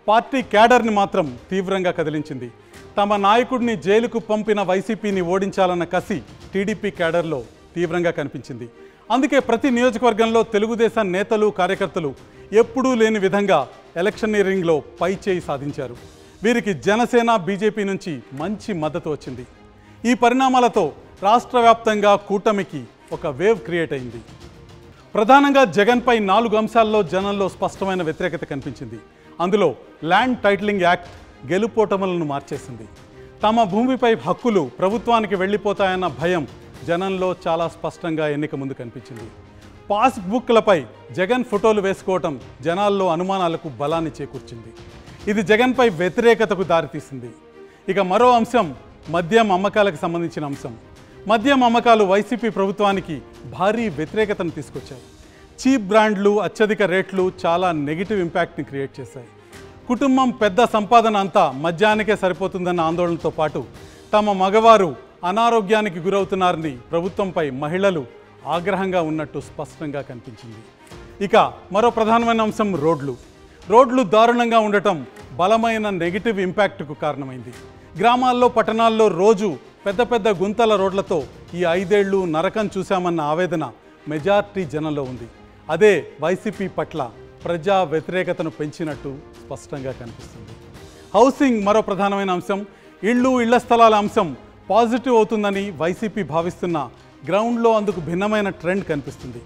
పార్టీ క్యాడర్ని మాత్రం తీవ్రంగా కదిలించింది. తమ నాయకుడిని జైలుకు పంపిన వైసీపీని ఓడించాలన్న కసి టీడీపీ క్యాడర్లో తీవ్రంగా కనిపించింది. అందుకే ప్రతి నియోజకవర్గంలో తెలుగుదేశం నేతలు, కార్యకర్తలు ఎప్పుడూ లేని విధంగా ఎలక్షనీరింగ్లో పై చేయి సాధించారు. వీరికి జనసేన, బీజేపీ నుంచి మంచి మద్దతు వచ్చింది. ఈ పరిణామాలతో రాష్ట్ర వ్యాప్తంగా కూటమికి ఒక వేవ్ క్రియేట్ అయింది. ప్రధానంగా జగన్పై 4 అంశాల్లో జనంలో స్పష్టమైన వ్యతిరేకత కనిపించింది. అందులో ల్యాండ్ టైటిలింగ్ యాక్ట్ గెలుపోటములను మార్చేసింది. తమ భూమిపై హక్కులు ప్రభుత్వానికి వెళ్ళిపోతాయన్న భయం జనంలో చాలా స్పష్టంగా ఎన్నిక ముందు కనిపించింది. పాస్బుక్లపై జగన్ ఫోటోలు వేసుకోవటం జనాల్లో అనుమానాలకు బలాన్ని చేకూర్చింది. ఇది జగన్పై వ్యతిరేకతకు దారితీసింది. ఇక మరో అంశం మద్యం అమ్మకాలకు సంబంధించిన అంశం. మద్యం అమ్మకాలు వైసీపీ ప్రభుత్వానికి భారీ వ్యతిరేకతను తీసుకొచ్చాయి. చీప్ బ్రాండ్లు, అత్యధిక రేట్లు చాలా నెగిటివ్ ఇంపాక్ట్ని క్రియేట్ చేశాయి. కుటుంబం పెద్ద సంపాదన అంతా మద్యానికే సరిపోతుందన్న ఆందోళనతో పాటు తమ మగవారు అనారోగ్యానికి గురవుతున్నారని ప్రభుత్వంపై మహిళలు ఆగ్రహంగా ఉన్నట్టు స్పష్టంగా కనిపించింది. ఇక మరో ప్రధానమైన అంశం రోడ్లు దారుణంగా ఉండటం బలమైన నెగిటివ్ ఇంపాక్ట్కు కారణమైంది. గ్రామాల్లో, పట్టణాల్లో రోజు పెద్ద పెద్ద గుంతల రోడ్లతో ఈ 5 ఏళ్లు నరకం చూశామన్న ఆవేదన మెజార్టీ జనంలో ఉంది. అదే వైసీపీ పట్ల ప్రజా వ్యతిరేకతను పెంచినట్టు స్పష్టంగా కనిపిస్తుంది. హౌసింగ్ మరో ప్రధానమైన అంశం. ఇళ్ల స్థలాల అంశం పాజిటివ్ అవుతుందని వైసీపీ భావిస్తున్న గ్రౌండ్లో అందుకు భిన్నమైన ట్రెండ్ కనిపిస్తుంది.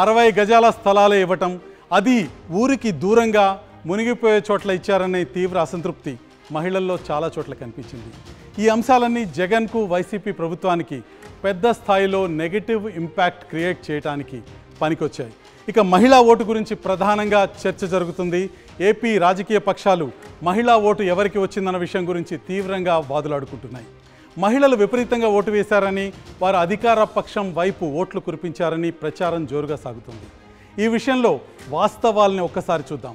60 గజాల స్థలాలే ఇవ్వటం, అది ఊరికి దూరంగా మునిగిపోయే చోట్ల ఇచ్చారనే తీవ్ర అసంతృప్తి మహిళల్లో చాలా చోట్ల కనిపించింది. ఈ అంశాలన్నీ జగన్కు, వైసీపీ ప్రభుత్వానికి పెద్ద స్థాయిలో నెగటివ్ ఇంపాక్ట్ క్రియేట్ చేయడానికి పనికొచ్చాయి. ఇక మహిళా ఓటు గురించి ప్రధానంగా చర్చ జరుగుతుంది. ఏపీ రాజకీయ పక్షాలు మహిళా ఓటు ఎవరికి వచ్చిందన్న విషయం గురించి తీవ్రంగా వాదులాడుకుంటున్నాయి. మహిళలు విపరీతంగా ఓటు వేశారని, వారు అధికార పక్షం వైపు ఓట్లు కురిపించారని ప్రచారం జోరుగా సాగుతుంది. ఈ విషయంలో వాస్తవాల్ని ఒక్కసారి చూద్దాం.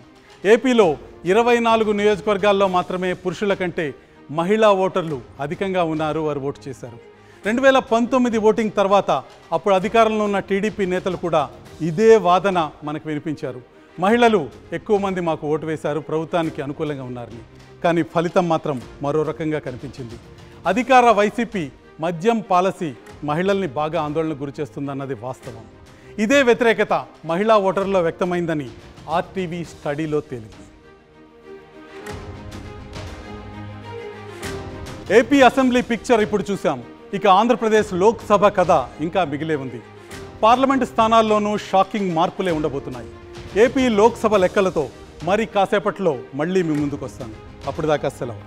ఏపీలో 24 నియోజకవర్గాల్లో మాత్రమే పురుషుల కంటే మహిళా ఓటర్లు అధికంగా ఉన్నారు, వారు ఓటు చేశారు. 2019 ఓటింగ్ తర్వాత అప్పుడు అధికారంలో ఉన్న టీడీపీ నేతలు కూడా ఇదే వాదన మనకు వినిపించారు. మహిళలు ఎక్కువ మంది మాకు ఓటు వేశారు, ప్రభుత్వానికి అనుకూలంగా ఉన్నారని. కానీ ఫలితం మాత్రం మరో రకంగా కనిపించింది. అధికార వైసీపీ మద్యం పాలసీ మహిళల్ని బాగా ఆందోళనకు గురిచేస్తుందన్నది వాస్తవం. ఇదే వ్యతిరేకత మహిళా ఓటర్లలో వ్యక్తమైందని ఆర్టీవీ స్టడీలో తేలింది. ఏపీ అసెంబ్లీ పిక్చర్ ఇప్పుడు చూసాం. ఇక ఆంధ్రప్రదేశ్ లోక్సభ కథ ఇంకా మిగిలే ఉంది. పార్లమెంటు స్థానాల్లోనూ షాకింగ్ మార్పులే ఉండబోతున్నాయి. ఏపీ లోక్సభ లెక్కలతో మరి కాసేపట్లో మళ్ళీ మీ ముందుకు వస్తాను. అప్పటిదాకా సెలవు.